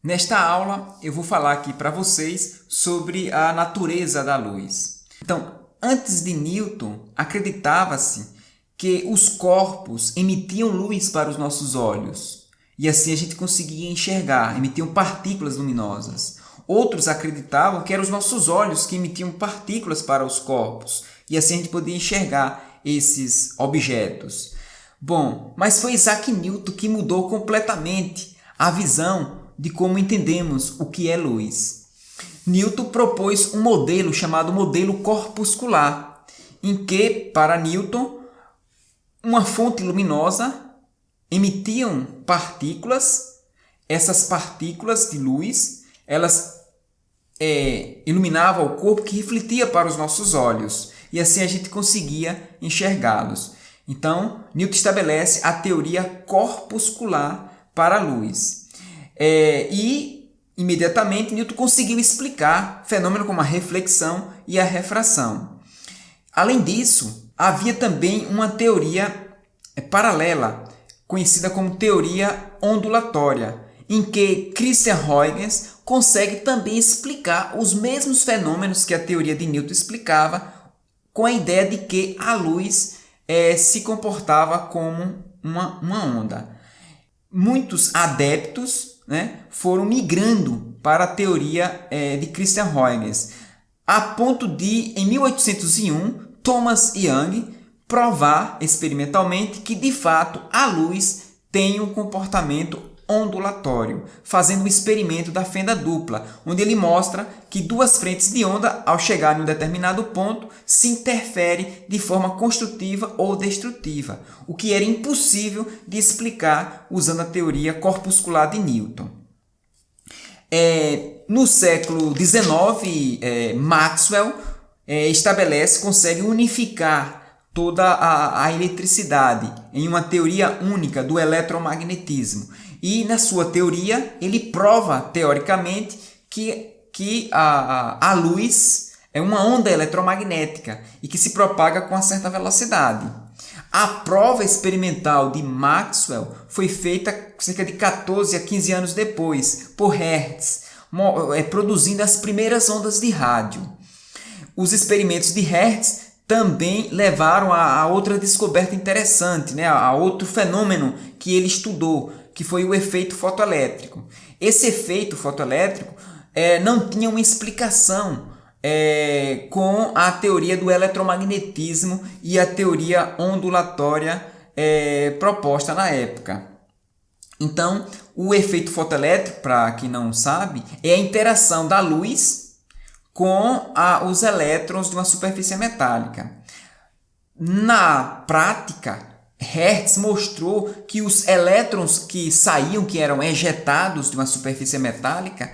Nesta aula eu vou falar aqui para vocês sobre a natureza da luz. Então, antes de Newton, acreditava-se que os corpos emitiam luz para os nossos olhos e assim a gente conseguia enxergar, emitiam partículas luminosas. Outros acreditavam que eram os nossos olhos que emitiam partículas para os corpos e assim a gente podia enxergar esses objetos. Bom, mas foi Isaac Newton que mudou completamente a visão de como entendemos o que é luz. Newton propôs um modelo chamado modelo corpuscular, em que, para Newton, uma fonte luminosa emitiam partículas, essas partículas de luz, elas iluminavam o corpo que refletia para os nossos olhos, e assim a gente conseguia enxergá-los. Então, Newton estabelece a teoria corpuscular para a luz. E, imediatamente, Newton conseguiu explicar fenômenos como a reflexão e a refração. Além disso, havia também uma teoria paralela, conhecida como teoria ondulatória, em que Christian Huygens consegue também explicar os mesmos fenômenos que a teoria de Newton explicava, com a ideia de que a luz se comportava como uma onda. Muitos adeptos foram migrando para a teoria de Christian Huygens, a ponto de, em 1801, Thomas Young provar experimentalmente que, de fato, a luz tem um comportamento ondulatório, fazendo um experimento da fenda dupla, onde ele mostra que duas frentes de onda, ao chegar em um determinado ponto, se interferem de forma construtiva ou destrutiva, o que era impossível de explicar usando a teoria corpuscular de Newton. No século XIX, Maxwell consegue unificar toda a eletricidade em uma teoria única do eletromagnetismo. E na sua teoria, ele prova, teoricamente, que a luz é uma onda eletromagnética e que se propaga com uma certa velocidade. A prova experimental de Maxwell foi feita cerca de 14 a 15 anos depois, por Hertz, produzindo as primeiras ondas de rádio. Os experimentos de Hertz também levaram a outra descoberta interessante, a outro fenômeno que ele estudou, que foi o efeito fotoelétrico. Esse efeito fotoelétrico não tinha uma explicação com a teoria do eletromagnetismo e a teoria ondulatória proposta na época. Então, o efeito fotoelétrico, para quem não sabe, é a interação da luz com os elétrons de uma superfície metálica. Na prática, Hertz mostrou que os elétrons que saíam, que eram ejetados de uma superfície metálica,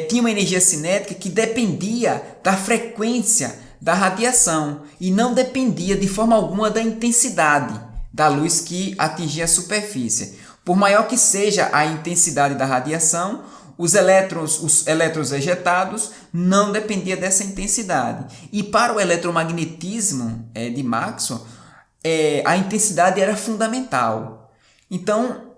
tinham uma energia cinética que dependia da frequência da radiação e não dependia de forma alguma da intensidade da luz que atingia a superfície. Por maior que seja a intensidade da radiação, os elétrons ejetados não dependiam dessa intensidade. E para o eletromagnetismo de Maxwell, a intensidade era fundamental. Então,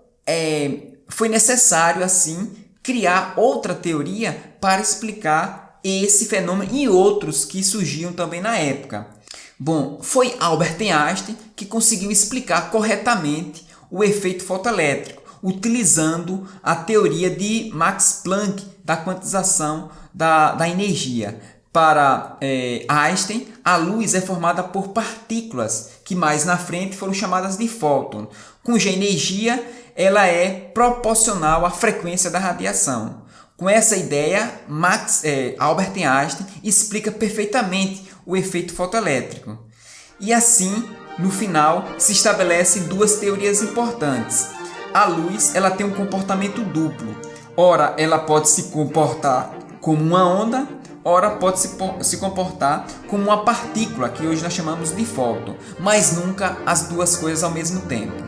foi necessário, assim, criar outra teoria para explicar esse fenômeno e outros que surgiam também na época. Bom, foi Albert Einstein que conseguiu explicar corretamente o efeito fotoelétrico, utilizando a teoria de Max Planck da quantização da energia. Para Einstein, a luz é formada por partículas que mais na frente foram chamadas de fótons, cuja energia ela é proporcional à frequência da radiação. Com essa ideia, Albert Einstein explica perfeitamente o efeito fotoelétrico. E assim, no final, se estabelecem duas teorias importantes. A luz ela tem um comportamento duplo. Ora, ela pode se comportar como uma onda, ora pode se comportar como uma partícula, que hoje nós chamamos de fóton, mas nunca as duas coisas ao mesmo tempo.